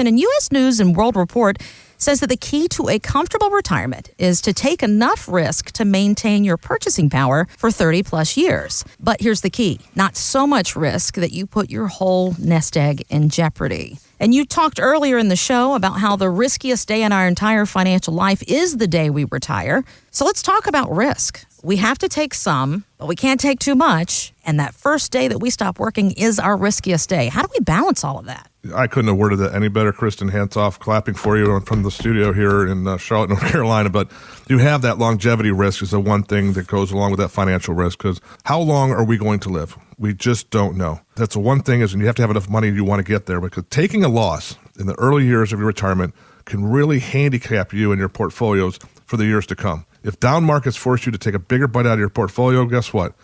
And in U.S. News and World Report says that the key to a comfortable retirement is to take enough risk to maintain your purchasing power for 30 plus years. But here's the key, not so much risk that you put your whole nest egg in jeopardy. And you talked earlier in the show about how the riskiest day in our entire financial life is the day we retire. So let's talk about risk. We have to take some, but we can't take too much. And that first day that we stop working is our riskiest day. How do we balance all of that? I couldn't have worded that any better, Kristen. Hands off, clapping for you from the studio here in Charlotte, North Carolina. But you have that longevity risk is the one thing that goes along with that financial risk, because how long are we going to live? We just don't know. That's the one thing is, and you have to have enough money you want to get there, because taking a loss in the early years of your retirement can really handicap you and your portfolios for the years to come. If down markets force you to take a bigger bite out of your portfolio, guess what?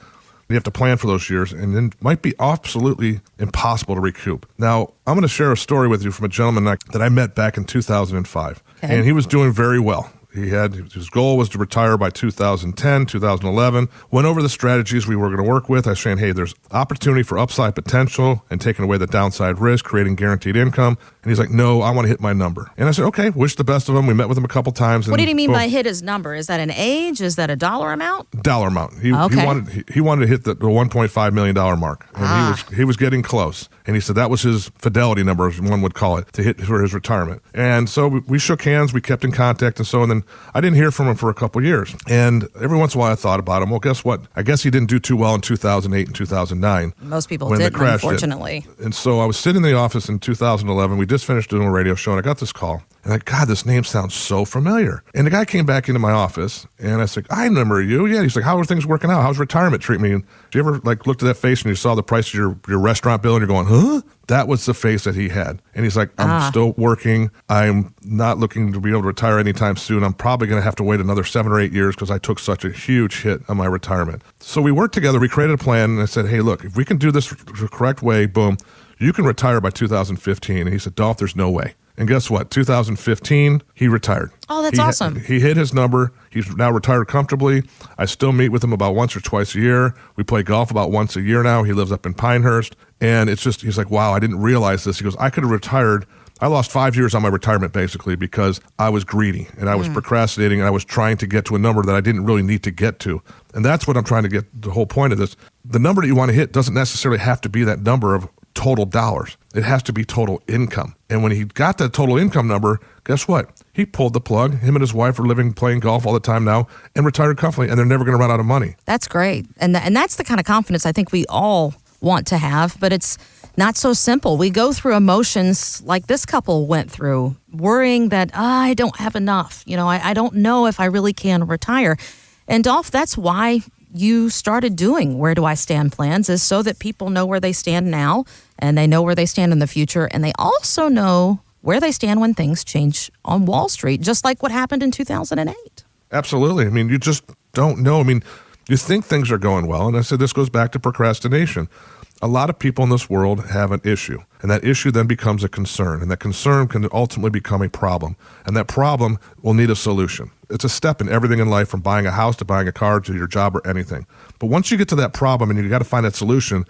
You have to plan for those years, and it might be absolutely impossible to recoup. Now, I'm going to share a story with you from a gentleman that I met back in 2005, and he was doing very well. His goal was to retire by 2010, 2011. Went over the strategies we were going to work with. I was saying, hey, there's opportunity for upside potential and taking away the downside risk, creating guaranteed income. And he's like, no, I want to hit my number. And I said, okay, wish the best of him. We met with him a couple times. What did he mean by hit his number? Is that an age? Is that a dollar amount? Dollar amount. He wanted to hit the $1.5 million mark. And he was getting close. And he said that was his fidelity number, as one would call it, to hit for his retirement. And so we shook hands. We kept in contact and so on. And then I didn't hear from him for a couple of years. And every once in a while I thought about him. Well, guess what? I guess he didn't do too well in 2008 and 2009. Most people didn't, unfortunately. And so I was sitting in the office in 2011. We just finished doing a radio show, and I got this call. And God, this name sounds so familiar. And the guy came back into my office, and I said, I remember you. Yeah. He's like, how are things working out? How's retirement treating me? And did you ever looked at that face and you saw the price of your restaurant bill and you're going, huh? That was the face that he had. And he's like, I'm still working. I'm not looking to be able to retire anytime soon. I'm probably going to have to wait another 7 or 8 years because I took such a huge hit on my retirement. So we worked together. We created a plan, and I said, hey, look, if we can do this the correct way, boom, you can retire by 2015. And he said, Dolph, there's no way. And guess what? 2015, he retired. Oh, that's awesome. He hit his number. He's now retired comfortably. I still meet with him about once or twice a year. We play golf about once a year now. He lives up in Pinehurst. And it's just, he's like, wow, I didn't realize this. He goes, I could have retired. I lost 5 years on my retirement basically because I was greedy and I was procrastinating and I was trying to get to a number that I didn't really need to get to. And that's what I'm trying to get, the whole point of this. The number that you want to hit doesn't necessarily have to be that number of total dollars. It has to be total income. And when he got that total income number, guess what? He pulled the plug. Him and his wife are playing golf all the time now and retired comfortably, and they're never going to run out of money. That's great. And that's the kind of confidence I think we all want to have, but it's not so simple. We go through emotions like this couple went through, worrying that I don't have enough. I don't know if I really can retire. And Dolph, that's why you started doing Where Do I Stand plans, is so that people know where they stand now and they know where they stand in the future. And they also know where they stand when things change on Wall Street, just like what happened in 2008. Absolutely. I mean, you just don't know. I mean, you think things are going well. And I said this goes back to procrastination. A lot of people in this world have an issue, and that issue then becomes a concern, and that concern can ultimately become a problem, and that problem will need a solution. It's a step in everything in life, from buying a house to buying a car to your job or anything. But once you get to that problem and you got to find that solution,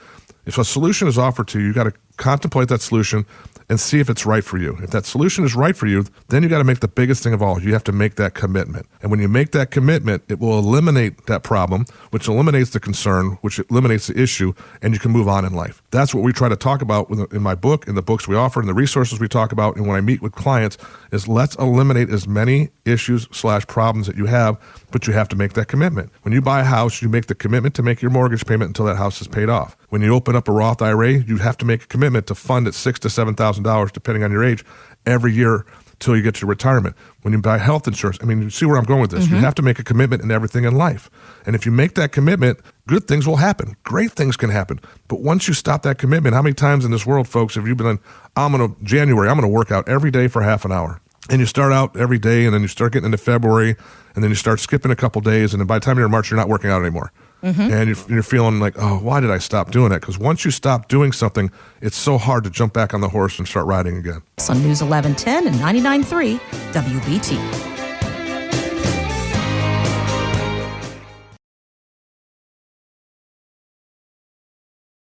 if a solution is offered to you, you got to contemplate that solution and see if it's right for you. If that solution is right for you, then you got to make the biggest thing of all. You have to make that commitment. And when you make that commitment, it will eliminate that problem, which eliminates the concern, which eliminates the issue, and you can move on in life. That's what we try to talk about in my book, in the books we offer, and the resources we talk about, and when I meet with clients, is let's eliminate as many issues/problems that you have, but you have to make that commitment. When you buy a house, you make the commitment to make your mortgage payment until that house is paid off. When you open up a Roth IRA, you have to make a commitment to fund at $6,000 to $7,000, depending on your age, every year till you get to retirement. When you buy health insurance, I mean, you see where I'm going with this. You have to make a commitment in everything in life. And if you make that commitment, good things will happen. Great things can happen. But once you stop that commitment, how many times in this world, folks, have you been January, I'm going to work out every day for half an hour. And you start out every day, and then you start getting into February, and then you start skipping a couple days, and then by the time you're in March, you're not working out anymore. And you're feeling like, oh, why did I stop doing it? Because once you stop doing something, it's so hard to jump back on the horse and start riding again. On News 1110 and 99.3 WBT.